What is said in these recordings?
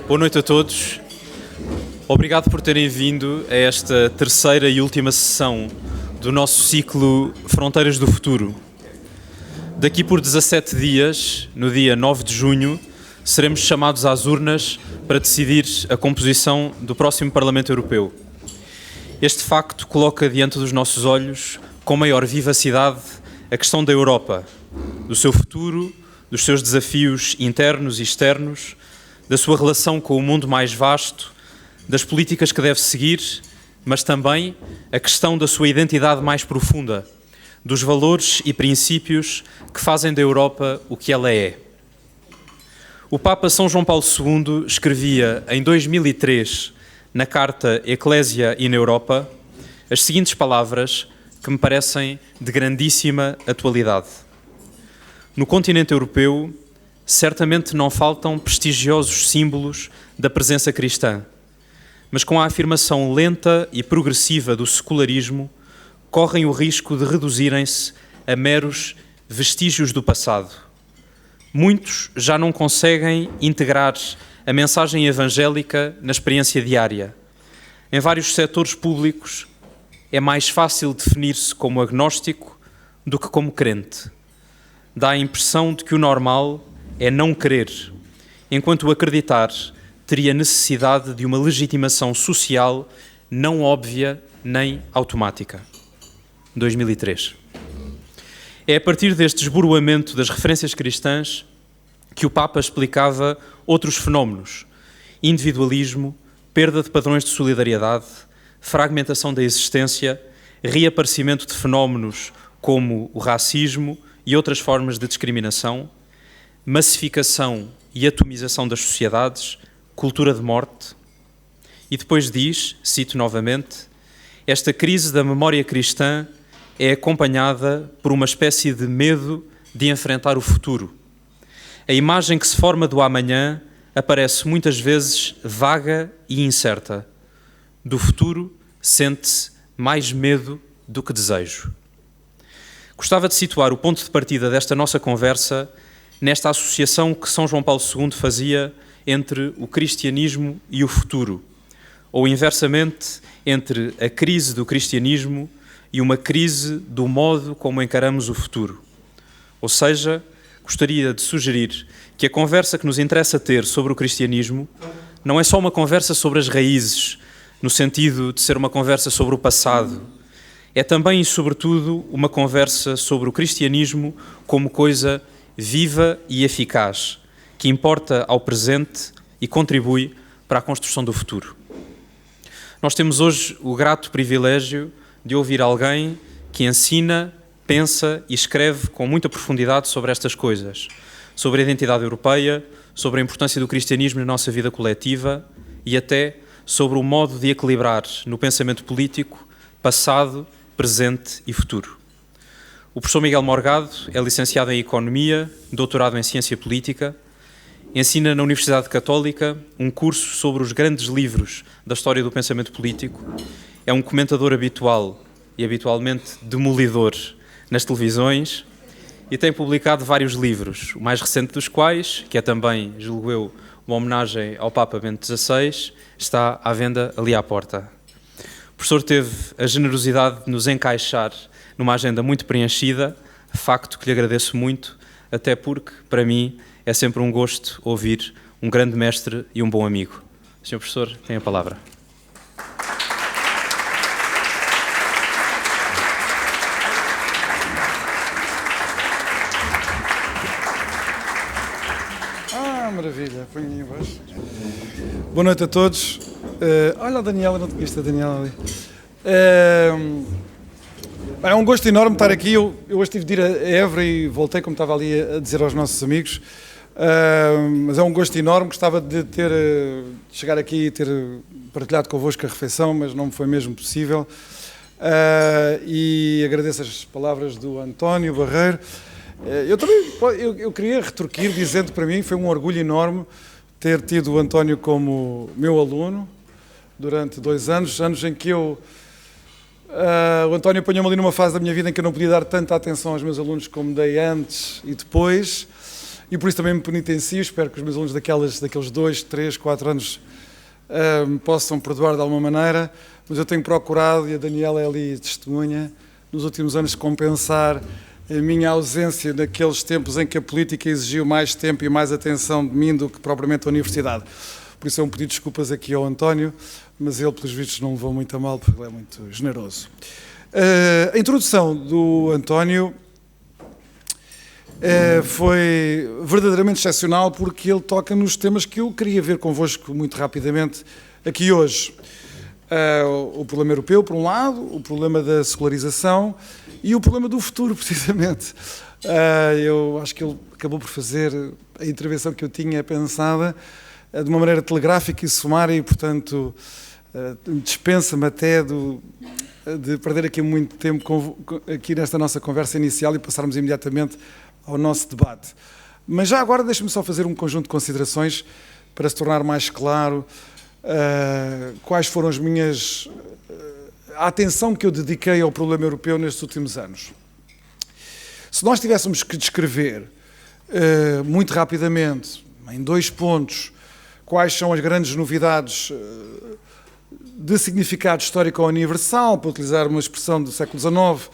Boa noite a todos. Obrigado por terem vindo a esta terceira e última sessão do nosso ciclo Fronteiras do Futuro. Daqui por 17 dias, no dia 9 de junho, seremos chamados às urnas para decidir a composição do próximo Parlamento Europeu. Este facto coloca diante dos nossos olhos, com maior vivacidade, a questão da Europa, do seu futuro, dos seus desafios internos e externos, da sua relação com o mundo mais vasto, das políticas que deve seguir, mas também a questão da sua identidade mais profunda, dos valores e princípios que fazem da Europa o que ela é. O Papa São João Paulo II escrevia em 2003, na carta Ecclesia in Europa, as seguintes palavras que me parecem de grandíssima atualidade. No continente europeu, certamente não faltam prestigiosos símbolos da presença cristã, mas com a afirmação lenta e progressiva do secularismo, correm o risco de reduzirem-se a meros vestígios do passado. Muitos já não conseguem integrar a mensagem evangélica na experiência diária. Em vários setores públicos, é mais fácil definir-se como agnóstico do que como crente. Dá a impressão de que o normal é não crer, enquanto o acreditar teria necessidade de uma legitimação social não óbvia nem automática. 2003. É a partir deste esboroamento das referências cristãs que o Papa explicava outros fenómenos: individualismo, perda de padrões de solidariedade, fragmentação da existência, reaparecimento de fenómenos como o racismo e outras formas de discriminação, massificação e atomização das sociedades, cultura de morte. E depois diz, cito novamente, esta crise da memória cristã é acompanhada por uma espécie de medo de enfrentar o futuro. A imagem que se forma do amanhã aparece muitas vezes vaga e incerta. Do futuro sente-se mais medo do que desejo. Gostava de situar o ponto de partida desta nossa conversa nesta associação que São João Paulo II fazia entre o cristianismo e o futuro, ou inversamente, entre a crise do cristianismo e uma crise do modo como encaramos o futuro. Ou seja, gostaria de sugerir que a conversa que nos interessa ter sobre o cristianismo não é só uma conversa sobre as raízes, no sentido de ser uma conversa sobre o passado. É também e sobretudo uma conversa sobre o cristianismo como coisa viva e eficaz, que importa ao presente e contribui para a construção do futuro. Nós temos hoje o grato privilégio de ouvir alguém que ensina, pensa e escreve com muita profundidade sobre estas coisas, sobre a identidade europeia, sobre a importância do cristianismo na nossa vida coletiva e até sobre o modo de equilibrar no pensamento político passado, presente e futuro. O professor Miguel Morgado é licenciado em Economia, doutorado em Ciência Política, ensina na Universidade Católica um curso sobre os grandes livros da história do pensamento político, é um comentador habitual e habitualmente demolidor nas televisões e tem publicado vários livros, o mais recente dos quais, que é também, julgo eu, uma homenagem ao Papa Bento XVI, está à venda ali à porta. O professor teve a generosidade de nos encaixar numa agenda muito preenchida, facto que lhe agradeço muito, até porque, para mim, é sempre um gosto ouvir um grande mestre e um bom amigo. Senhor professor, tem a palavra. Maravilha, põe-me embaixo. Boa noite a todos. Olha a Daniela, não te viste a Daniela ali. É um gosto enorme estar aqui. Eu hoje tive de ir a Évora e voltei, como estava ali a dizer aos nossos amigos. Mas é um gosto enorme. Gostava de chegar aqui e ter partilhado convosco a refeição, mas não me foi mesmo possível. E agradeço as palavras do António Barreiro. Eu queria retorquir dizendo que para mim foi um orgulho enorme ter tido o António como meu aluno durante 2 anos, anos em que o António apanhou-me ali numa fase da minha vida em que eu não podia dar tanta atenção aos meus alunos como dei antes e depois, e por isso também me penitencio. Espero que os meus alunos daqueles 2, 3, 4 anos me possam perdoar de alguma maneira, mas eu tenho procurado, e a Daniela é ali testemunha, nos últimos anos compensar a minha ausência naqueles tempos em que a política exigiu mais tempo e mais atenção de mim do que propriamente a universidade. Por isso é um pedido de desculpas aqui ao António, mas ele, pelos vistos, não levou muito a mal, porque ele é muito generoso. A introdução do António foi verdadeiramente excepcional, porque ele toca nos temas que eu queria ver convosco muito rapidamente aqui hoje. O problema europeu, por um lado, o problema da secularização e o problema do futuro, precisamente. Eu acho que ele acabou por fazer a intervenção que eu tinha pensada de uma maneira telegráfica e sumária e, portanto, dispensa-me até de perder aqui muito tempo aqui nesta nossa conversa inicial e passarmos imediatamente ao nosso debate. Mas já agora deixe-me só fazer um conjunto de considerações para se tornar mais claro quais foram a atenção que eu dediquei ao problema europeu nestes últimos anos. Se nós tivéssemos que descrever muito rapidamente, em 2 pontos, quais são as grandes novidades de significado histórico ou universal, para utilizar uma expressão do século XIX,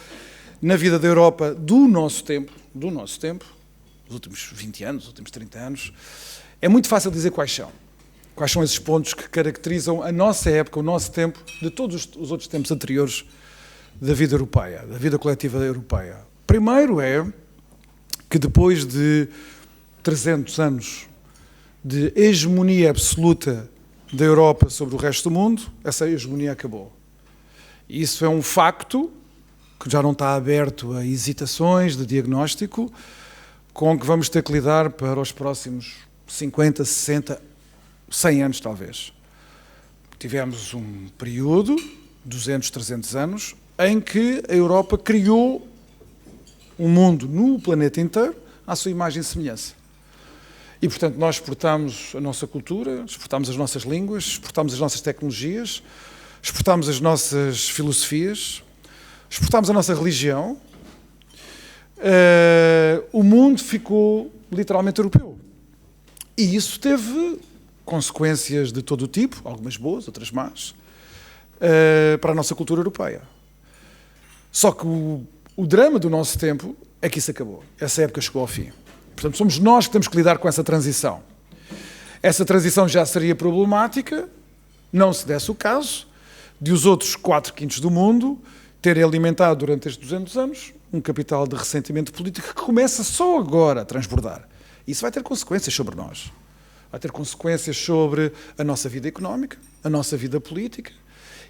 na vida da Europa do nosso tempo, os últimos 20 anos, os últimos 30 anos, é muito fácil dizer quais são. Quais são esses pontos que caracterizam a nossa época, o nosso tempo, de todos os outros tempos anteriores da vida europeia, da vida coletiva europeia. Primeiro é que depois de 300 anos de hegemonia absoluta da Europa sobre o resto do mundo, essa hegemonia acabou. E isso é um facto que já não está aberto a hesitações de diagnóstico, com que vamos ter que lidar para os próximos 50, 60, 100 anos talvez. Tivemos um período, 200, 300 anos, em que a Europa criou um mundo no planeta inteiro à sua imagem e semelhança. E, portanto, nós exportamos a nossa cultura, exportamos as nossas línguas, exportamos as nossas tecnologias, exportamos as nossas filosofias, exportamos a nossa religião. O mundo ficou literalmente europeu. E isso teve consequências de todo o tipo, algumas boas, outras más, para a nossa cultura europeia. Só que o drama do nosso tempo é que isso acabou. Essa época chegou ao fim. Portanto, somos nós que temos que lidar com essa transição. Essa transição já seria problemática, não se desse o caso de os outros 4/5 do mundo terem alimentado durante estes 200 anos um capital de ressentimento político que começa só agora a transbordar. Isso vai ter consequências sobre nós. Vai ter consequências sobre a nossa vida económica, a nossa vida política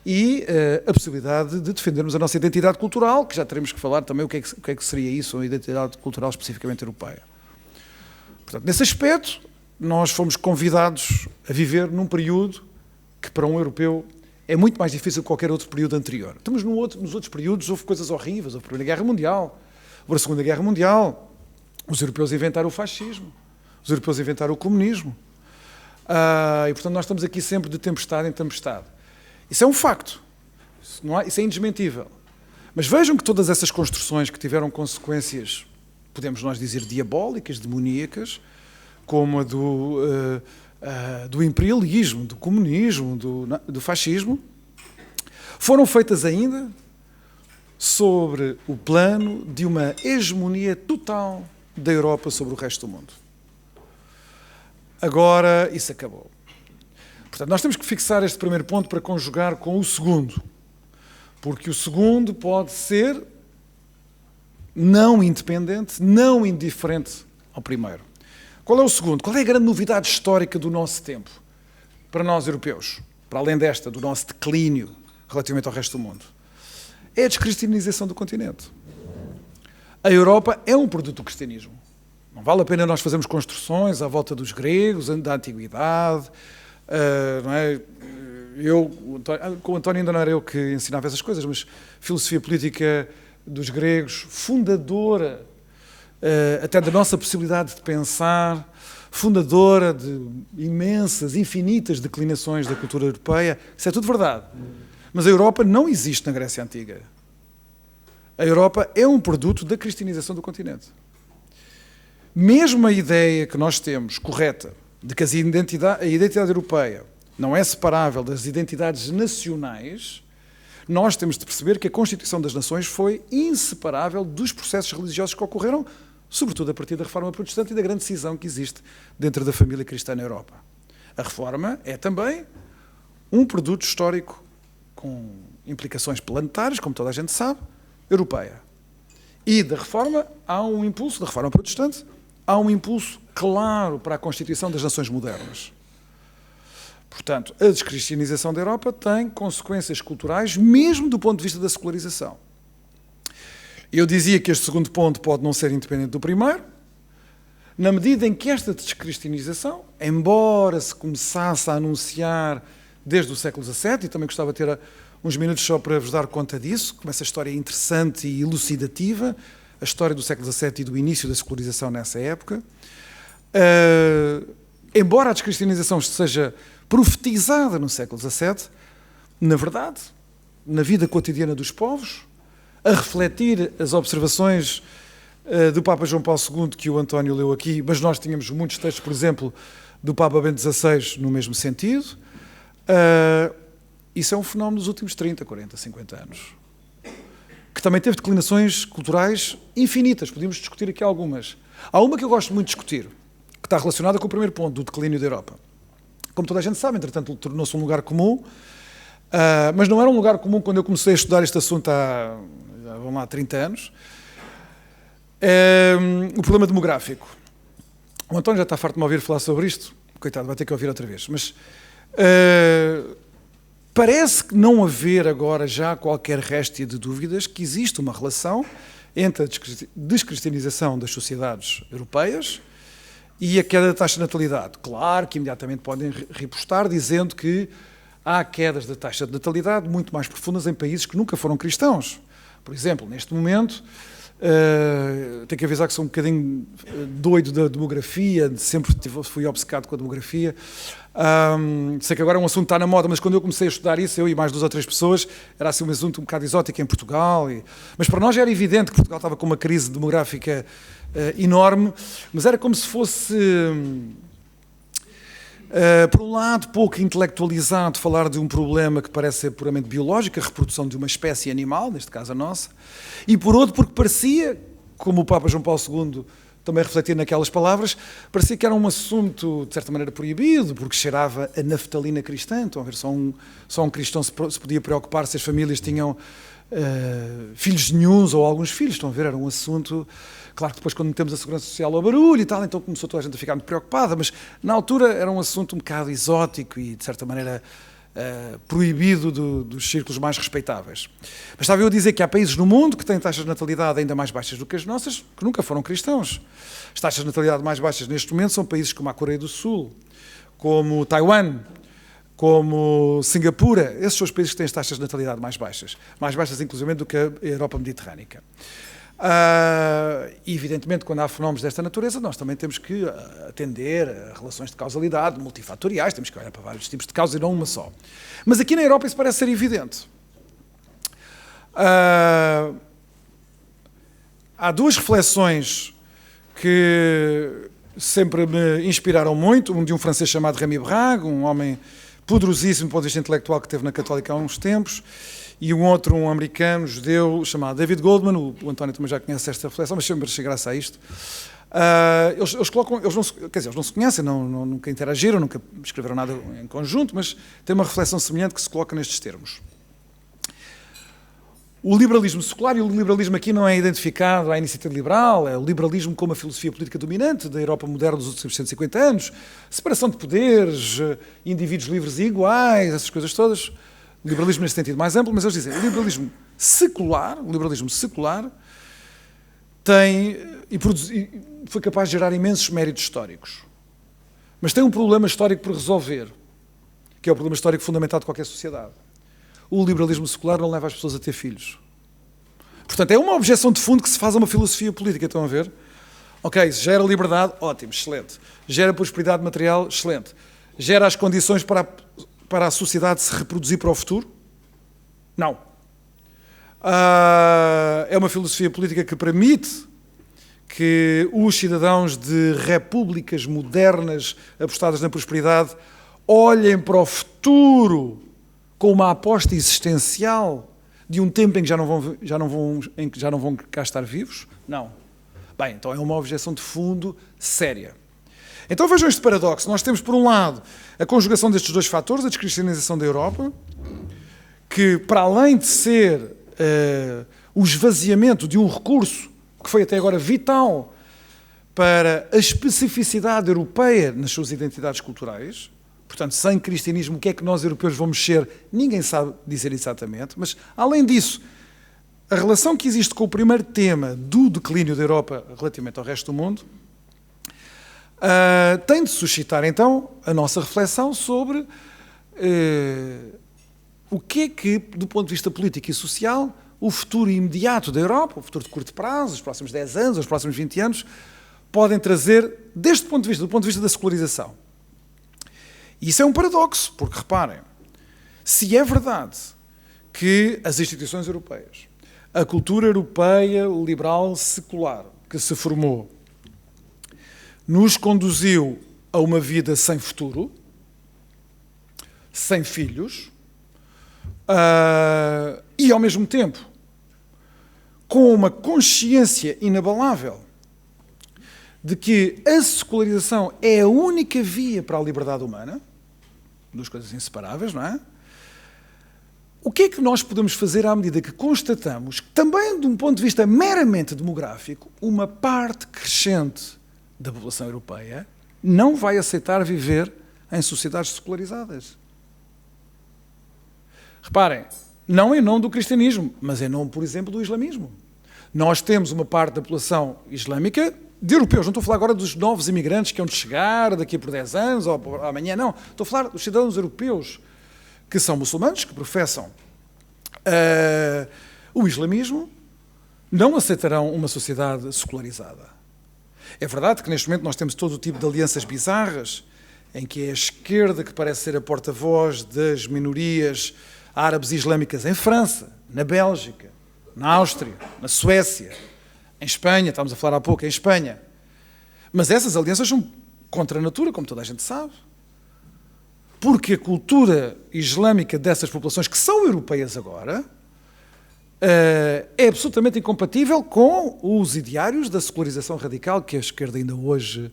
e a possibilidade de defendermos a nossa identidade cultural, que já teremos que falar também o que é que seria isso, a identidade cultural especificamente europeia. Portanto, nesse aspecto, nós fomos convidados a viver num período que para um europeu é muito mais difícil que qualquer outro período anterior. Nos outros períodos houve coisas horríveis, houve a Primeira Guerra Mundial, houve a Segunda Guerra Mundial, os europeus inventaram o fascismo, os europeus inventaram o comunismo. E, portanto, nós estamos aqui sempre de tempestade em tempestade. Isso é um facto, isso é indesmentível. Mas vejam que todas essas construções que tiveram consequências, podemos nós dizer, diabólicas, demoníacas, como a do imperialismo, do comunismo, do fascismo, foram feitas ainda sobre o plano de uma hegemonia total da Europa sobre o resto do mundo. Agora, isso acabou. Portanto, nós temos que fixar este primeiro ponto para conjugar com o segundo, porque o segundo pode ser não independente, não indiferente ao primeiro. Qual é o segundo? Qual é a grande novidade histórica do nosso tempo, para nós europeus, para além desta, do nosso declínio relativamente ao resto do mundo? É a descristianização do continente. A Europa é um produto do cristianismo. Não vale a pena nós fazermos construções à volta dos gregos, da antiguidade, não é? Com o António ainda não era eu que ensinava essas coisas, mas filosofia política dos gregos, fundadora até da nossa possibilidade de pensar, fundadora de imensas, infinitas declinações da cultura europeia. Isso é tudo verdade. Mas a Europa não existe na Grécia Antiga. A Europa é um produto da cristianização do continente. mesmo a ideia que nós temos, correta, de que a identidade europeia não é separável das identidades nacionais, nós temos de perceber que a Constituição das Nações foi inseparável dos processos religiosos que ocorreram, sobretudo a partir da Reforma Protestante e da grande cisão que existe dentro da família cristã na Europa. A Reforma é também um produto histórico com implicações planetárias, como toda a gente sabe, europeia. E da Reforma há um impulso, da Reforma Protestante, há um impulso claro para a constituição das nações modernas. Portanto, a descristianização da Europa tem consequências culturais, mesmo do ponto de vista da secularização. Eu dizia que este segundo ponto pode não ser independente do primeiro, na medida em que esta descristianização, embora se começasse a anunciar desde o século XVII, e também gostava de ter uns minutos só para vos dar conta disso, como essa história é interessante e elucidativa, a história do século XVII e do início da secularização nessa época. Embora a descristianização seja profetizada no século XVII, na verdade, na vida cotidiana dos povos, a refletir as observações do Papa João Paulo II, que o António leu aqui, mas nós tínhamos muitos textos, por exemplo, do Papa Bento XVI no mesmo sentido. Isso é um fenómeno dos últimos 30, 40, 50 anos, que também teve declinações culturais infinitas. Podíamos discutir aqui algumas. Há uma que eu gosto muito de discutir, que está relacionada com o primeiro ponto, do declínio da Europa. Como toda a gente sabe, entretanto, tornou-se um lugar comum, mas não era um lugar comum quando eu comecei a estudar este assunto há, vamos lá, 30 anos. O problema demográfico. O António já está farto de me ouvir falar sobre isto. Coitado, vai ter que ouvir outra vez. Mas parece que não haver agora já qualquer réstia de dúvidas que existe uma relação entre a descristianização das sociedades europeias e a queda da taxa de natalidade. Claro que imediatamente podem repostar dizendo que há quedas da taxa de natalidade muito mais profundas em países que nunca foram cristãos. Por exemplo, neste momento, tenho que avisar que sou um bocadinho doido da demografia, sempre fui obcecado com a demografia. Sei que agora é um assunto que está na moda, mas quando eu comecei a estudar isso, eu e mais 2 ou 3 pessoas, era assim um assunto um bocado exótico em Portugal. Mas para nós já era evidente que Portugal estava com uma crise demográfica enorme, mas era como se fosse, por um lado, pouco intelectualizado falar de um problema que parece ser puramente biológico, a reprodução de uma espécie animal, neste caso a nossa, e por outro, porque parecia, como o Papa João Paulo II também refletia naquelas palavras, parecia que era um assunto, de certa maneira, proibido, porque cheirava a naftalina cristã. Então, a ver, só um cristão se podia preocupar se as famílias tinham filhos nenhuns ou alguns filhos. Estão a ver, era um assunto... Claro que depois, quando metemos a segurança social ao barulho e tal, então começou toda a gente a ficar muito preocupada, mas na altura era um assunto um bocado exótico e, de certa maneira, proibido dos círculos mais respeitáveis. Mas estava eu a dizer que há países no mundo que têm taxas de natalidade ainda mais baixas do que as nossas, que nunca foram cristãos. As taxas de natalidade mais baixas neste momento são países como a Coreia do Sul, como Taiwan, como Singapura. Esses são os países que têm as taxas de natalidade mais baixas inclusive do que a Europa mediterrânica. E, evidentemente, quando há fenómenos desta natureza, nós também temos que atender a relações de causalidade multifatoriais, temos que olhar para vários tipos de causas e não uma só. Mas aqui na Europa isso parece ser evidente. Há 2 reflexões que sempre me inspiraram muito, um de um francês chamado Rémy Brague, um homem poderosíssimo do ponto de vista intelectual que esteve na Católica há uns tempos, e um outro, um americano, judeu, chamado David Goldman. O António também já conhece esta reflexão, mas sempre achei graça a isto. Eles não se conhecem, nunca interagiram, nunca escreveram nada em conjunto, mas tem uma reflexão semelhante que se coloca nestes termos. O liberalismo secular, e o liberalismo aqui não é identificado à iniciativa liberal, é o liberalismo como a filosofia política dominante da Europa moderna dos últimos 150 anos, separação de poderes, indivíduos livres e iguais, essas coisas todas. Liberalismo nesse sentido mais amplo, mas eles dizem, o liberalismo secular tem e foi capaz de gerar imensos méritos históricos. Mas tem um problema histórico por resolver, que é o problema histórico fundamental de qualquer sociedade. O liberalismo secular não leva as pessoas a ter filhos. Portanto, é uma objeção de fundo que se faz a uma filosofia política, estão a ver? Ok, gera liberdade, ótimo, excelente. Gera prosperidade material, excelente. Gera as condições para a sociedade se reproduzir para o futuro? Não. É uma filosofia política que permite que os cidadãos de repúblicas modernas apostadas na prosperidade olhem para o futuro com uma aposta existencial de um tempo em que já não vão cá estar vivos? Não. Bem, então é uma objeção de fundo séria. Então vejam este paradoxo. Nós temos, por um lado, a conjugação destes dois fatores, a descristianização da Europa, que, para além de ser o esvaziamento de um recurso que foi até agora vital para a especificidade europeia nas suas identidades culturais, portanto, sem cristianismo, o que é que nós europeus vamos ser, ninguém sabe dizer exatamente, mas, além disso, a relação que existe com o primeiro tema do declínio da Europa relativamente ao resto do mundo tem de suscitar, então, a nossa reflexão sobre o que é que, do ponto de vista político e social, o futuro imediato da Europa, o futuro de curto prazo, os próximos 10 anos, os próximos 20 anos, podem trazer, deste ponto de vista, do ponto de vista da secularização. E isso é um paradoxo, porque, reparem, se é verdade que as instituições europeias, a cultura europeia liberal secular que se formou, nos conduziu a uma vida sem futuro, sem filhos, e, ao mesmo tempo, com uma consciência inabalável de que a secularização é a única via para a liberdade humana, duas coisas inseparáveis, não é? O que é que nós podemos fazer à medida que constatamos que, também de um ponto de vista meramente demográfico, uma parte crescente da população europeia não vai aceitar viver em sociedades secularizadas? Reparem, não em nome do cristianismo, mas em nome, por exemplo, do islamismo. Nós temos uma parte da população islâmica, de europeus, não estou a falar agora dos novos imigrantes que hão de chegar daqui por 10 anos ou amanhã, não. Estou a falar dos cidadãos europeus que são muçulmanos, que professam o islamismo, não aceitarão uma sociedade secularizada. É verdade que neste momento nós temos todo o tipo de alianças bizarras, em que é a esquerda que parece ser a porta-voz das minorias árabes e islâmicas em França, na Bélgica, na Áustria, na Suécia, em Espanha, estávamos a falar há pouco, em Espanha. Mas essas alianças são contra a natura, como toda a gente sabe. Porque a cultura islâmica dessas populações, que são europeias agora, é absolutamente incompatível com os ideários da secularização radical que a esquerda ainda hoje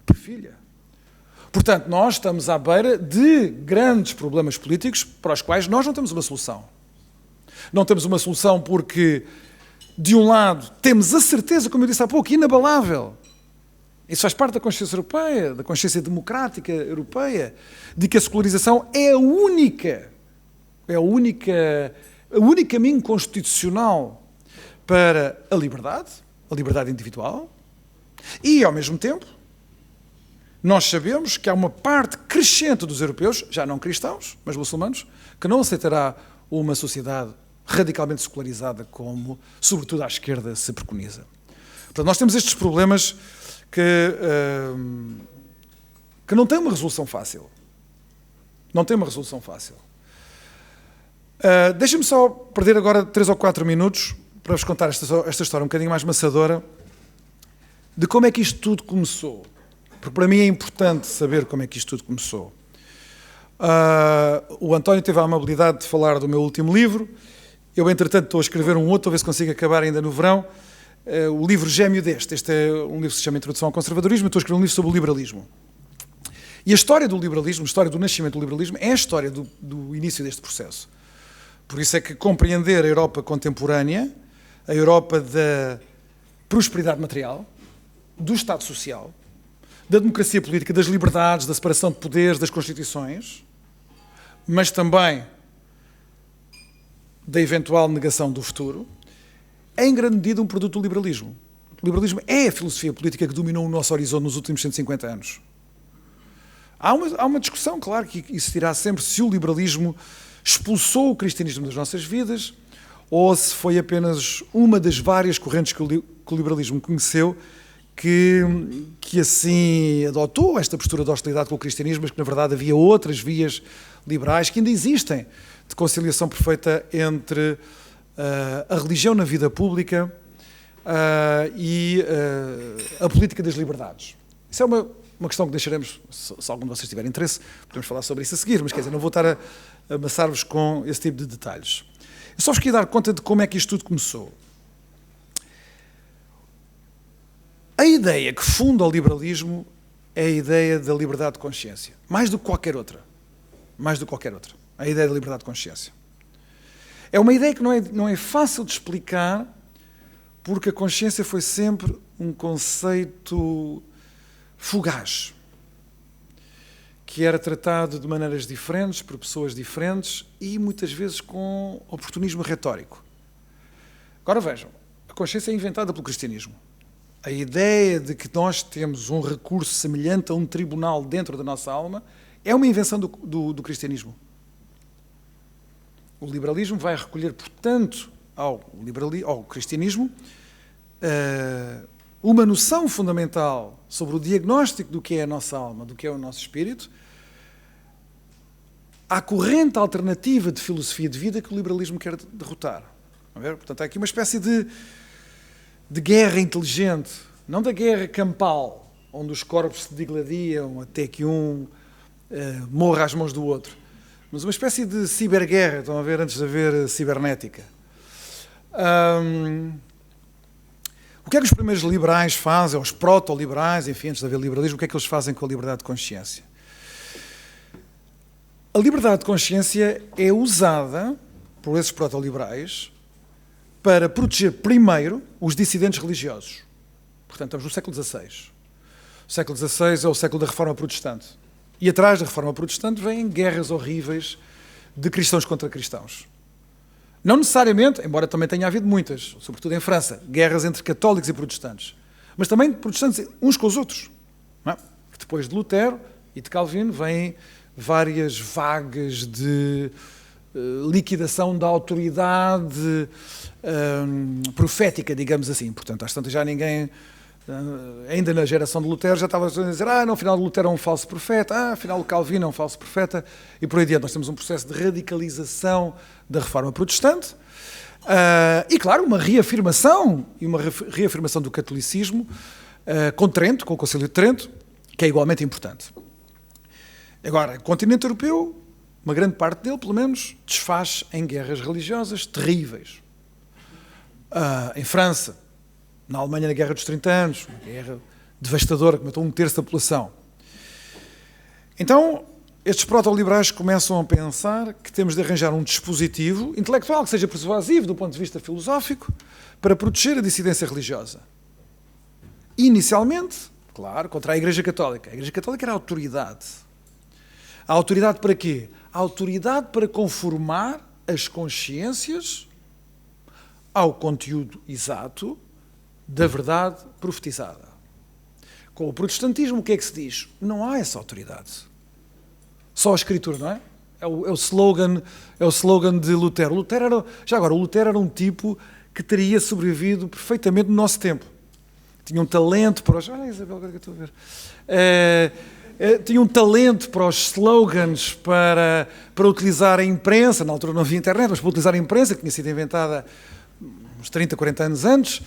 perfilha. Portanto, nós estamos à beira de grandes problemas políticos para os quais nós não temos uma solução. Não temos uma solução porque, de um lado, temos a certeza, como eu disse há pouco, inabalável, isso faz parte da consciência europeia, da consciência democrática europeia, de que a secularização é o único caminho constitucional para a liberdade individual, e, ao mesmo tempo, nós sabemos que há uma parte crescente dos europeus, já não cristãos, mas muçulmanos, que não aceitará uma sociedade radicalmente secularizada como, sobretudo, à esquerda se preconiza. Portanto, nós temos estes problemas que não têm uma resolução fácil. Não tem uma resolução fácil. Deixem-me só perder agora 3 ou 4 minutos para vos contar esta história um bocadinho mais maçadora de como é que isto tudo começou. Porque para mim é importante saber como é que isto tudo começou. O António teve a amabilidade de falar do meu último livro. Eu, entretanto, estou a escrever um outro, a ver se consigo acabar ainda no verão. O livro gêmeo deste. Este é um livro que se chama Introdução ao Conservadorismo. Eu estou a escrever um livro sobre o liberalismo. E a história do liberalismo, a história do nascimento do liberalismo, é a história do início deste processo. Por isso é que compreender a Europa contemporânea, a Europa da prosperidade material, do Estado Social, da democracia política, das liberdades, da separação de poderes, das constituições, mas também da eventual negação do futuro, é em grande medida um produto do liberalismo. O liberalismo é a filosofia política que dominou o nosso horizonte nos últimos 150 anos. Há uma discussão, claro, que existirá sempre se o liberalismo expulsou o cristianismo das nossas vidas ou se foi apenas uma das várias correntes que o liberalismo conheceu que assim adotou esta postura de hostilidade com o cristianismo, mas que na verdade havia outras vias liberais que ainda existem, de conciliação perfeita entre a religião na vida pública, e a política das liberdades. Isso é uma questão que deixaremos, se algum de vocês tiver interesse, podemos falar sobre isso a seguir, mas quer dizer, não vou estar a amassar-vos com esse tipo de detalhes. Eu só vos queria dar conta de como é que isto tudo começou. A ideia que funda o liberalismo é a ideia da liberdade de consciência, mais do que qualquer outra. Mais do que qualquer outra. A ideia da liberdade de consciência. É uma ideia que não é fácil de explicar, porque a consciência foi sempre um conceito fugaz, que era tratado de maneiras diferentes, por pessoas diferentes e muitas vezes com oportunismo retórico. Agora vejam, a consciência é inventada pelo cristianismo. A ideia de que nós temos um recurso semelhante a um tribunal dentro da nossa alma é uma invenção do cristianismo. O liberalismo vai recolher, portanto, ao cristianismo, uma noção fundamental sobre o diagnóstico do que é a nossa alma, do que é o nosso espírito, à corrente alternativa de filosofia de vida que o liberalismo quer derrotar. Portanto, há aqui uma espécie de guerra inteligente, não da guerra campal, onde os corpos se digladiam até que um morra às mãos do outro, mas uma espécie de ciberguerra, estão a ver, antes de haver cibernética. O que é que os primeiros liberais fazem, os proto-liberais, enfim, antes de haver liberalismo, o que é que eles fazem com a liberdade de consciência? A liberdade de consciência é usada por esses proto-liberais para proteger primeiro os dissidentes religiosos. Portanto, estamos no século XVI. O século XVI é o século da Reforma Protestante. E atrás da Reforma Protestante vêm guerras horríveis de cristãos contra cristãos. Não necessariamente, embora também tenha havido muitas, sobretudo em França, guerras entre católicos e protestantes. Mas também protestantes uns com os outros. Não é? Depois de Lutero e de Calvino vêm várias vagas de liquidação da autoridade profética, digamos assim. Portanto, às tantas já ninguém, ainda na geração de Lutero, já estava a dizer no afinal Lutero é um falso profeta, afinal o Calvino é um falso profeta, e por aí adiante. Nós temos um processo de radicalização da Reforma Protestante, e claro, uma reafirmação do catolicismo com Trento, com o Concílio de Trento, que é igualmente importante. Agora, o continente europeu, uma grande parte dele, pelo menos, desfaz em guerras religiosas terríveis. Em França, na Alemanha, na Guerra dos 30 anos, uma guerra devastadora que matou 1/3 da população. Então, estes proto-liberais começam a pensar que temos de arranjar um dispositivo intelectual que seja persuasivo do ponto de vista filosófico para proteger a dissidência religiosa. Inicialmente, claro, contra a Igreja Católica. A Igreja Católica era a autoridade. A autoridade para quê? A autoridade para conformar as consciências ao conteúdo exato da verdade profetizada. Com o protestantismo, o que é que se diz? Não há essa autoridade. Só a Escritura, não é? É o slogan de Lutero. O Lutero era um tipo que teria sobrevivido perfeitamente no nosso tempo. Tinha um talento para os... Isabel, agora que eu estou a ver. Tinha um talento para os slogans, para utilizar a imprensa. Na altura não havia internet, mas para utilizar a imprensa, que tinha sido inventada uns 30, 40 anos antes.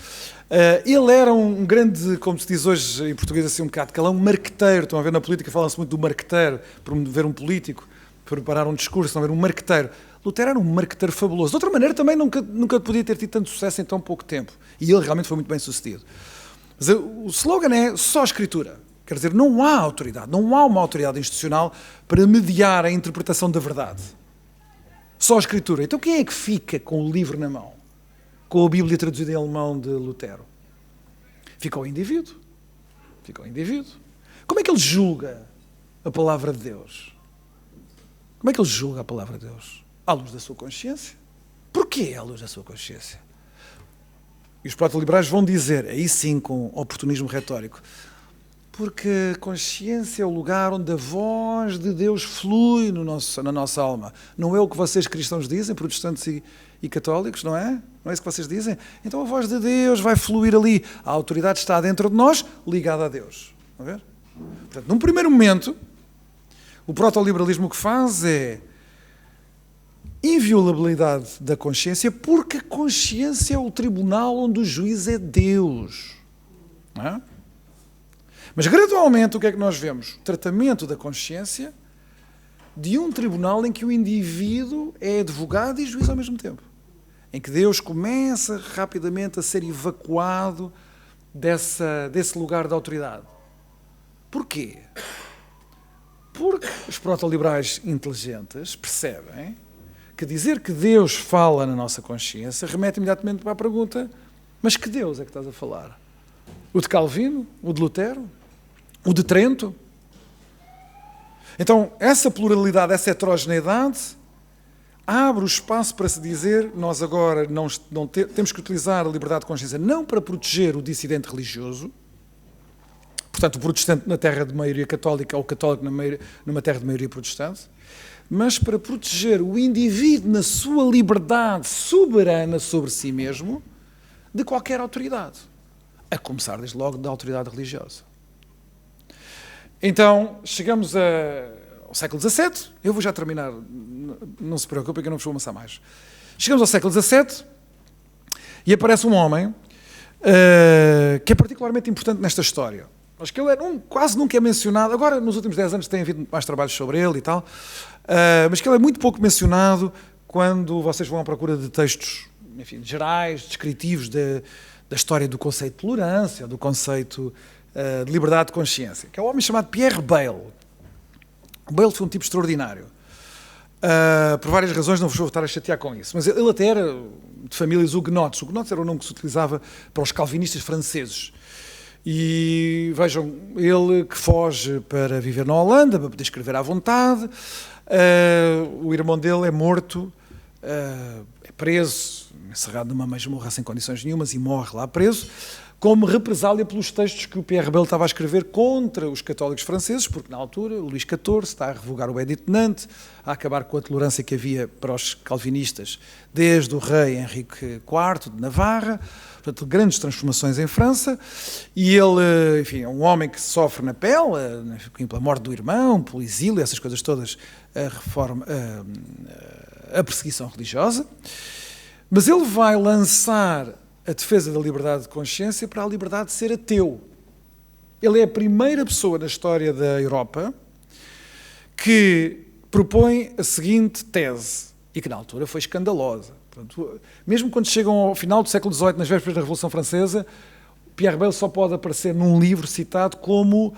Ele era um grande, como se diz hoje em português assim um bocado calão, marqueteiro. Estão a ver na política, fala-se muito do marqueteiro, promover um político, preparar um discurso, estão a ver um marqueteiro. Lutero era um marqueteiro fabuloso. De outra maneira, também nunca podia ter tido tanto sucesso em tão pouco tempo. E ele realmente foi muito bem sucedido. Mas o slogan é só a Escritura. Quer dizer, não há autoridade, não há uma autoridade institucional para mediar a interpretação da verdade. Só a Escritura. Então quem é que fica com o livro na mão? Com a Bíblia traduzida em alemão de Lutero? Fica o indivíduo. Fica o indivíduo. Como é que ele julga a palavra de Deus? Como é que ele julga a palavra de Deus? À luz da sua consciência. Porquê à luz da sua consciência? E os proto-liberais vão dizer, aí sim com oportunismo retórico, porque a consciência é o lugar onde a voz de Deus flui na nossa alma. Não é o que vocês cristãos dizem, protestantes e católicos, não é? Não é isso que vocês dizem? Então a voz de Deus vai fluir ali. A autoridade está dentro de nós, ligada a Deus. Estão a ver? Portanto, num primeiro momento, o proto-liberalismo o que faz é inviolabilidade da consciência, porque a consciência é o tribunal onde o juiz é Deus. Não é? Mas gradualmente o que é que nós vemos? O tratamento da consciência de um tribunal em que o indivíduo é advogado e juiz ao mesmo tempo. Em que Deus começa rapidamente a ser evacuado desse lugar de autoridade. Porquê? Porque os protoliberais inteligentes percebem que dizer que Deus fala na nossa consciência remete imediatamente para a pergunta: mas que Deus é que estás a falar? O de Calvino? O de Lutero? O de Trento? Então, essa pluralidade, essa heterogeneidade, abre o espaço para se dizer: nós agora temos que utilizar a liberdade de consciência não para proteger o dissidente religioso, portanto, o protestante na terra de maioria católica ou o católico numa terra de maioria protestante, mas para proteger o indivíduo na sua liberdade soberana sobre si mesmo de qualquer autoridade, a começar desde logo da autoridade religiosa. Então, chegamos ao século XVII, eu vou já terminar, não se preocupe que eu não vos vou amassar mais. Chegamos ao século XVII e aparece um homem que é particularmente importante nesta história. Acho que ele quase nunca é mencionado, agora nos últimos 10 anos tem havido mais trabalhos sobre ele e tal, mas que ele é muito pouco mencionado quando vocês vão à procura de textos, enfim, gerais, descritivos da história do conceito de tolerância, do conceito de liberdade de consciência, que é um homem chamado Pierre Bayle. O Bayle foi um tipo extraordinário. Por várias razões, não vos vou estar a chatear com isso, mas ele até era de famílias huguenotes. Huguenotes era o nome que se utilizava para os calvinistas franceses. E vejam, ele que foge para viver na Holanda, para poder escrever à vontade, o irmão dele é morto, é preso, encerrado numa masmorra sem condições nenhumas e morre lá preso, como represália pelos textos que o Pierre Bayle estava a escrever contra os católicos franceses, porque na altura Luís XIV está a revogar o Edito de Nantes, a acabar com a tolerância que havia para os calvinistas desde o rei Henrique IV de Navarra, portanto, grandes transformações em França, e ele, enfim, é um homem que sofre na pele, pela morte do irmão, pelo exílio, essas coisas todas, a perseguição religiosa, mas ele vai lançar a defesa da liberdade de consciência para a liberdade de ser ateu. Ele é a primeira pessoa na história da Europa que propõe a seguinte tese, e que na altura foi escandalosa. Portanto, mesmo quando chegam ao final do século XVIII, nas vésperas da Revolução Francesa, Pierre Bayle só pode aparecer num livro citado como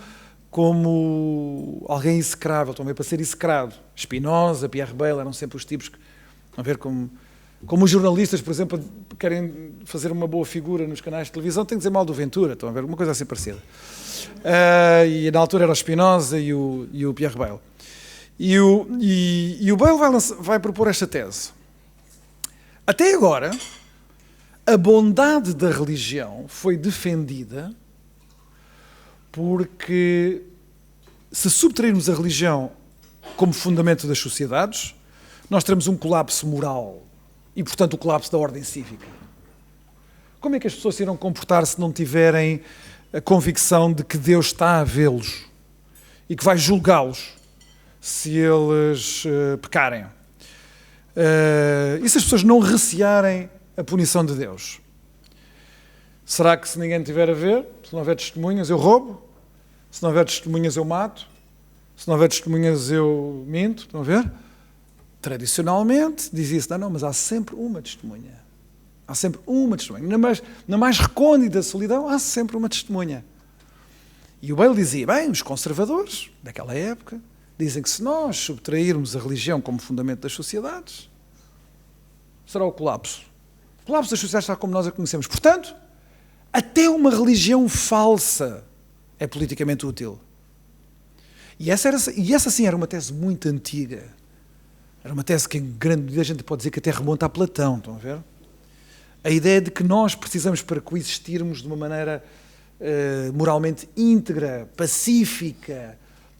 alguém execrável, também para ser execrado. Spinoza, Pierre Bayle eram sempre os tipos que, a ver como os jornalistas, por exemplo, querem fazer uma boa figura nos canais de televisão, têm que dizer mal do Ventura, estão a ver, uma coisa assim parecida. E na altura era o Spinoza e o Pierre Bayle. E o Bayle vai propor esta tese. Até agora, a bondade da religião foi defendida porque, se subtrairmos a religião como fundamento das sociedades, nós teremos um colapso moral e, portanto, o colapso da ordem cívica. Como é que as pessoas se irão comportar se não tiverem a convicção de que Deus está a vê-los e que vai julgá-los se eles pecarem? E se as pessoas não recearem a punição de Deus? Será que se ninguém tiver a ver, se não houver testemunhas, eu roubo? Se não houver testemunhas, eu mato? Se não houver testemunhas, eu minto? Estão a ver? Tradicionalmente, dizia-se, não, mas há sempre uma testemunha. Há sempre uma testemunha. Na mais recôndita solidão, há sempre uma testemunha. E o Bayle dizia, bem, os conservadores daquela época dizem que se nós subtrairmos a religião como fundamento das sociedades, será o colapso. O colapso das sociedades será como nós a conhecemos. Portanto, até uma religião falsa é politicamente útil. E essa sim era uma tese muito antiga. Era uma tese que em grande medida a gente pode dizer que até remonta a Platão, estão a ver? A ideia de que nós precisamos, para coexistirmos de uma maneira moralmente íntegra, pacífica,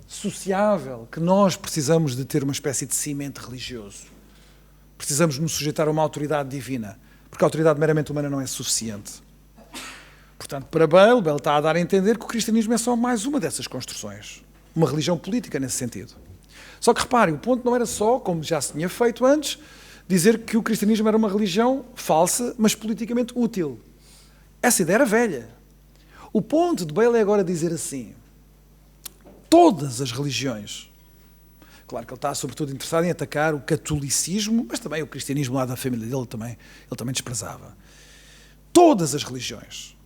sociável, que nós precisamos de ter uma espécie de cimento religioso. Precisamos nos sujeitar a uma autoridade divina, porque a autoridade meramente humana não é suficiente. Portanto, para Bayle está a dar a entender que o cristianismo é só mais uma dessas construções. Uma religião política nesse sentido. Só que reparem, o ponto não era só, como já se tinha feito antes, dizer que o cristianismo era uma religião falsa, mas politicamente útil. Essa ideia era velha. O ponto de Bale é agora dizer assim: todas as religiões, claro que ele está sobretudo interessado em atacar o catolicismo, mas também o cristianismo lá da família dele ele também desprezava. Todas as religiões,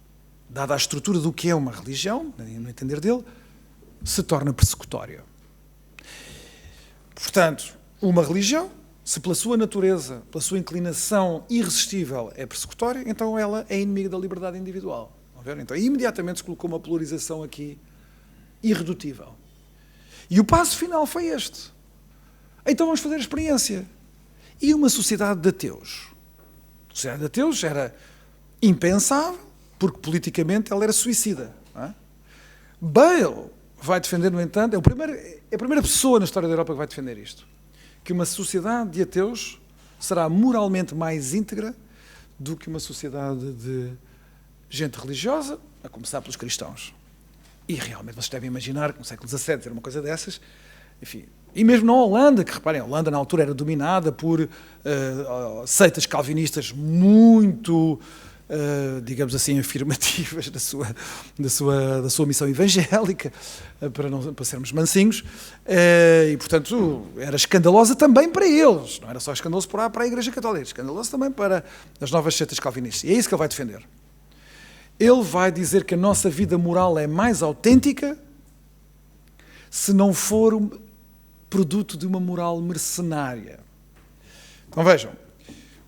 dada a estrutura do que é uma religião, no entender dele, se torna persecutória. Portanto, uma religião, se pela sua natureza, pela sua inclinação irresistível é persecutória, então ela é inimiga da liberdade individual. Então, imediatamente se colocou uma polarização aqui irredutível. E o passo final foi este. Então vamos fazer a experiência. E uma sociedade de ateus? A sociedade de ateus era impensável, porque politicamente ela era suicida. Não é? Bale vai defender, no entanto, é a primeira pessoa na história da Europa que vai defender isto, que uma sociedade de ateus será moralmente mais íntegra do que uma sociedade de gente religiosa, a começar pelos cristãos. E realmente vocês devem imaginar que no século XVII era uma coisa dessas, enfim. E mesmo na Holanda, que reparem, a Holanda na altura era dominada por seitas calvinistas muito, digamos assim, afirmativas da sua missão evangélica, para sermos mansinhos, e portanto era escandalosa também para eles, não era só escandaloso para a Igreja Católica, era escandaloso também para as novas seitas calvinistas. E é isso que ele vai defender. Ele vai dizer que a nossa vida moral é mais autêntica se não for produto de uma moral mercenária. Então vejam,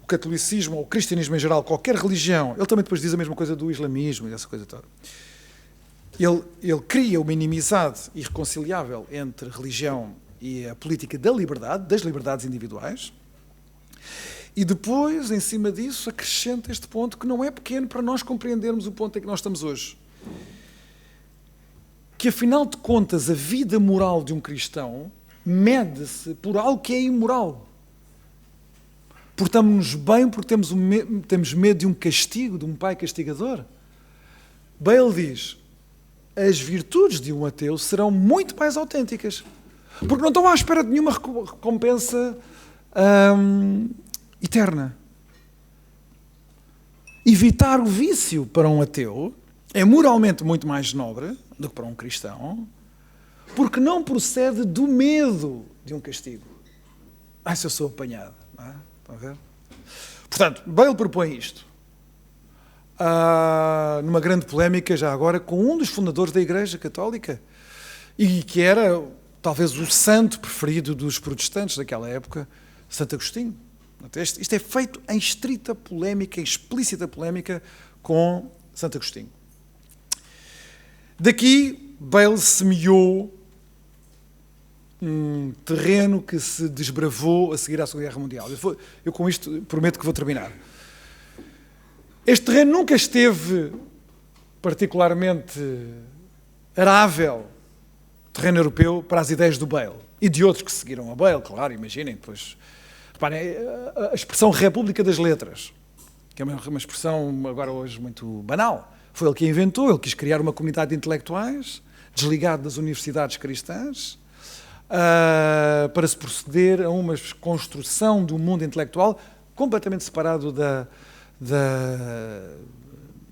o catolicismo ou o cristianismo em geral, qualquer religião, ele também depois diz a mesma coisa do islamismo e essa coisa toda. Ele cria uma inimizade irreconciliável entre religião e a política da liberdade, das liberdades individuais, e depois, em cima disso, acrescenta este ponto que não é pequeno para nós compreendermos o ponto em que nós estamos hoje. Que, afinal de contas, a vida moral de um cristão mede-se por algo que é imoral. Portamos-nos bem porque temos medo de um castigo, de um pai castigador. Bale diz, as virtudes de um ateu serão muito mais autênticas, porque não estão à espera de nenhuma recompensa eterna. Evitar o vício para um ateu é moralmente muito mais nobre do que para um cristão, porque não procede do medo de um castigo. Se eu sou apanhado. Não é? Estão a ver? Portanto, Bale propõe isto. Numa grande polémica, já agora, com um dos fundadores da Igreja Católica, e que era, talvez, o santo preferido dos protestantes daquela época, Santo Agostinho. Isto é feito em estrita polémica, em explícita polémica com Santo Agostinho. Daqui, Bale semeou um terreno que se desbravou a seguir à Segunda Guerra Mundial. Eu com isto prometo que vou terminar. Este terreno nunca esteve particularmente arável, terreno europeu, para as ideias do Bale e de outros que seguiram a Bale, claro, imaginem, depois. Reparem, a expressão República das Letras, que é uma expressão agora hoje muito banal, foi ele que a inventou. Ele quis criar uma comunidade de intelectuais, desligado das universidades cristãs, para se proceder a uma construção de um mundo intelectual completamente separado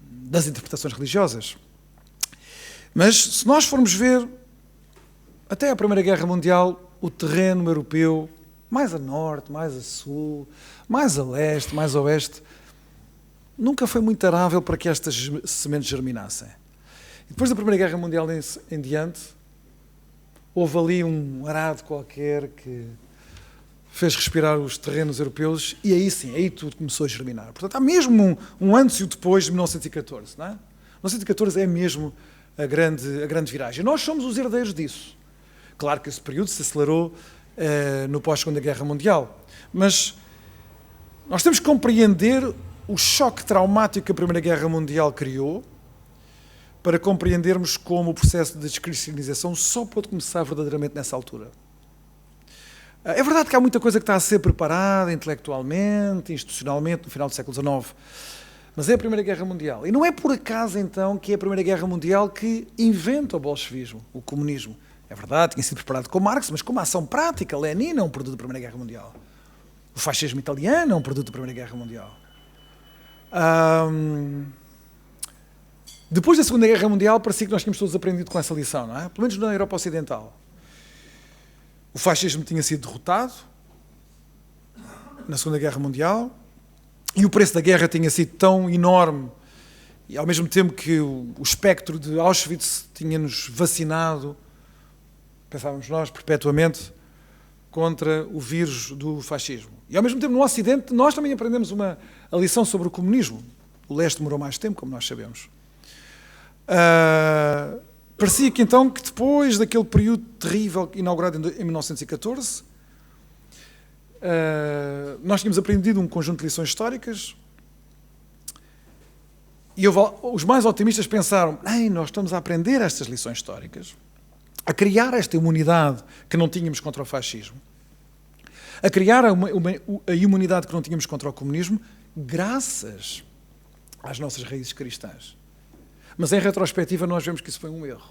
das interpretações religiosas. Mas, se nós formos ver, até a Primeira Guerra Mundial, o terreno europeu, mais a norte, mais a sul, mais a leste, mais a oeste, nunca foi muito arável para que estas sementes germinassem. E depois da Primeira Guerra Mundial em diante, houve ali um arado qualquer que fez respirar os terrenos europeus e aí sim, aí tudo começou a germinar. Portanto, há mesmo um antes e o depois de 1914, não é? 1914 é mesmo a grande viragem. Nós somos os herdeiros disso. Claro que esse período se acelerou no pós-Segunda Guerra Mundial, mas nós temos que compreender o choque traumático que a Primeira Guerra Mundial criou para compreendermos como o processo de descristianização só pode começar verdadeiramente nessa altura. É verdade que há muita coisa que está a ser preparada intelectualmente, institucionalmente, no final do século XIX, mas é a Primeira Guerra Mundial. E não é por acaso, então, que é a Primeira Guerra Mundial que inventa o bolchevismo, o comunismo. É verdade, tinha sido preparado com Marx, mas como ação prática, Lenin é um produto da Primeira Guerra Mundial. O fascismo italiano é um produto da Primeira Guerra Mundial. Depois da Segunda Guerra Mundial, parecia que nós tínhamos todos aprendido com essa lição, não é? Pelo menos na Europa Ocidental. O fascismo tinha sido derrotado na Segunda Guerra Mundial e o preço da guerra tinha sido tão enorme e ao mesmo tempo que o espectro de Auschwitz tinha-nos vacinado, pensávamos nós, perpetuamente, contra o vírus do fascismo. E ao mesmo tempo, no Ocidente, nós também aprendemos a lição sobre o comunismo. O leste demorou mais tempo, como nós sabemos. Parecia que então, que depois daquele período terrível inaugurado em 1914, nós tínhamos aprendido um conjunto de lições históricas e os mais otimistas pensaram, nós estamos a aprender estas lições históricas, a criar esta imunidade que não tínhamos contra o fascismo, a criar a imunidade que não tínhamos contra o comunismo, graças às nossas raízes cristãs. Mas em retrospectiva nós vemos que isso foi um erro.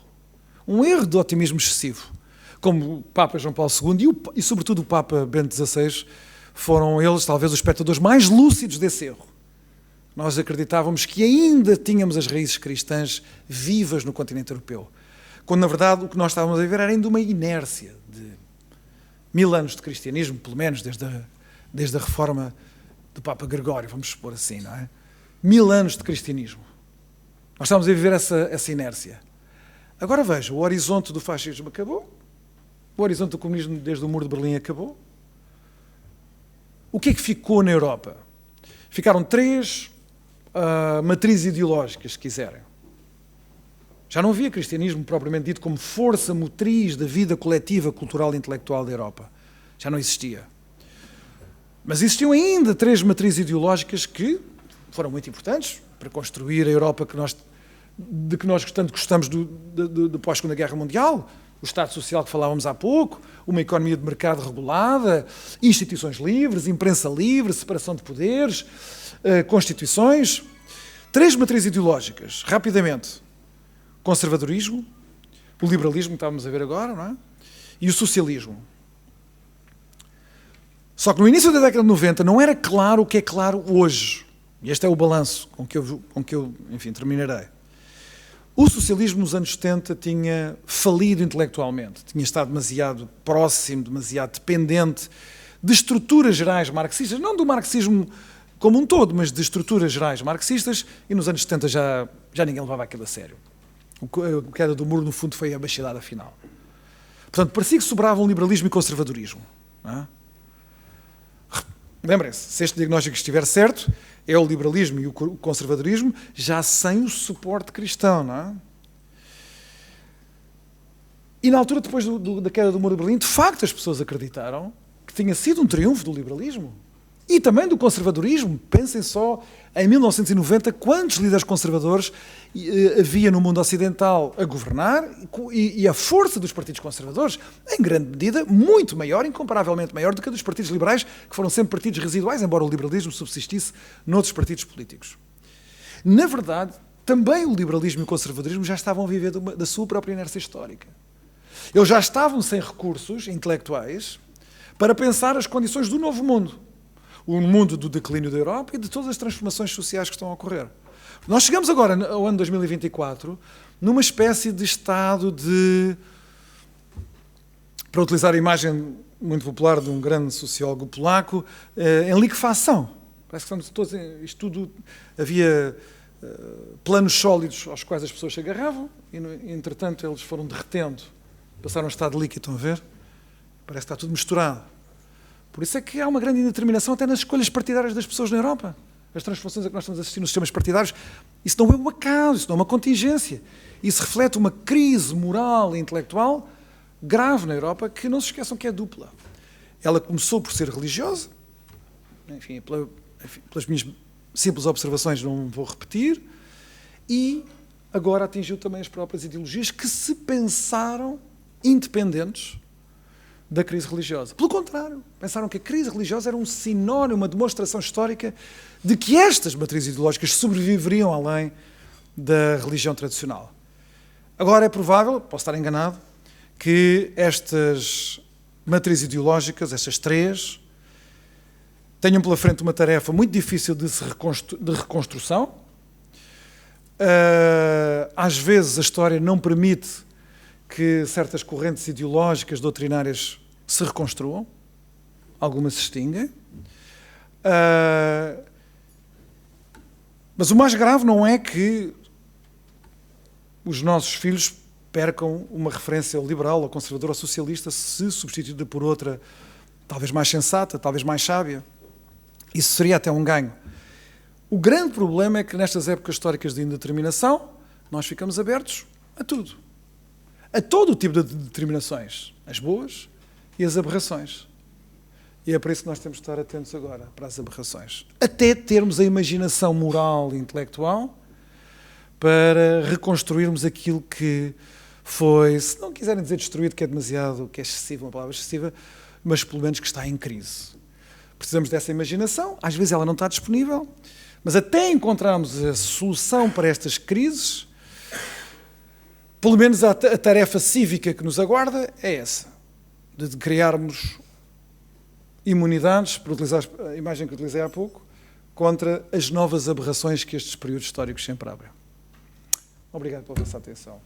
Um erro de otimismo excessivo. Como o Papa João Paulo II e sobretudo o Papa Bento XVI foram eles talvez os espectadores mais lúcidos desse erro. Nós acreditávamos que ainda tínhamos as raízes cristãs vivas no continente europeu. Quando na verdade o que nós estávamos a viver era ainda uma inércia de 1000 anos de cristianismo, pelo menos desde a reforma do Papa Gregório, vamos supor assim, não é? 1000 anos de cristianismo. Nós estamos a viver essa inércia. Agora veja, o horizonte do fascismo acabou, o horizonte do comunismo desde o Muro de Berlim acabou. O que é que ficou na Europa? Ficaram 3 matrizes ideológicas, se quiserem. Já não havia cristianismo propriamente dito como força motriz da vida coletiva, cultural e intelectual da Europa. Já não existia. Mas existiam ainda 3 matrizes ideológicas que foram muito importantes para construir a Europa de que nós tanto gostamos do pós-Segunda Guerra Mundial, o Estado Social que falávamos há pouco, uma economia de mercado regulada, instituições livres, imprensa livre, separação de poderes, constituições. 3 matrizes ideológicas, rapidamente. Conservadorismo, o liberalismo que estávamos a ver agora, não é? E o socialismo. Só que no início da década de 90 não era claro o que é claro hoje. E este é o balanço com que eu enfim, terminarei. O socialismo nos anos 70 tinha falido intelectualmente, tinha estado demasiado próximo, demasiado dependente de estruturas gerais marxistas, não do marxismo como um todo, mas de estruturas gerais marxistas, e nos anos 70 já ninguém levava aquilo a sério. A queda do muro, no fundo, foi a bacharelada final. Portanto, parecia que sobravam liberalismo e conservadorismo. Não é? Lembrem-se, se este diagnóstico estiver certo, é o liberalismo e o conservadorismo já sem o suporte cristão, não é? E na altura, depois da queda do Muro de Berlim, de facto as pessoas acreditaram que tinha sido um triunfo do liberalismo e também do conservadorismo. Pensem só, em 1990, quantos líderes conservadores havia no mundo ocidental a governar e a força dos partidos conservadores, em grande medida, muito maior, incomparavelmente maior do que a dos partidos liberais, que foram sempre partidos residuais, embora o liberalismo subsistisse noutros partidos políticos. Na verdade, também o liberalismo e o conservadorismo já estavam a viver da sua própria inércia histórica. Eles já estavam sem recursos intelectuais para pensar as condições do novo mundo. O mundo do declínio da Europa e de todas as transformações sociais que estão a ocorrer. Nós chegamos agora, ao ano 2024, numa espécie de estado de, para utilizar a imagem muito popular de um grande sociólogo polaco, em liquefação. Parece que estamos todos, isto tudo, havia planos sólidos aos quais as pessoas se agarravam e, entretanto, eles foram derretendo, passaram a estado líquido, estão a ver? Parece que está tudo misturado. Por isso é que há uma grande indeterminação até nas escolhas partidárias das pessoas na Europa. As transformações a que nós estamos a assistir nos sistemas partidários, isso não é um acaso, isso não é uma contingência. Isso reflete uma crise moral e intelectual grave na Europa que não se esqueçam que é dupla. Ela começou por ser religiosa, enfim, pelas minhas simples observações não vou repetir, e agora atingiu também as próprias ideologias que se pensaram independentes da crise religiosa. Pelo contrário, pensaram que a crise religiosa era um sinónimo, uma demonstração histórica de que estas matrizes ideológicas sobreviveriam além da religião tradicional. Agora é provável, posso estar enganado, que estas matrizes ideológicas, estas 3, tenham pela frente uma tarefa muito difícil de reconstrução. Às vezes a história não permite que certas correntes ideológicas, doutrinárias, se reconstruam. Algumas se extinguem. Mas o mais grave não é que os nossos filhos percam uma referência liberal ou conservadora ou socialista se substituída por outra, talvez mais sensata, talvez mais sábia. Isso seria até um ganho. O grande problema é que nestas épocas históricas de indeterminação nós ficamos abertos a tudo. A todo o tipo de determinações. As boas e as aberrações. E é por isso que nós temos de estar atentos agora para as aberrações. Até termos a imaginação moral e intelectual para reconstruirmos aquilo que foi, se não quiserem dizer destruído, que é demasiado, que é excessiva, uma palavra excessiva, mas pelo menos que está em crise. Precisamos dessa imaginação, às vezes ela não está disponível, mas até encontrarmos a solução para estas crises, pelo menos a tarefa cívica que nos aguarda é essa, de criarmos imunidades, por utilizar a imagem que utilizei há pouco, contra as novas aberrações que estes períodos históricos sempre abrem. Obrigado pela vossa atenção.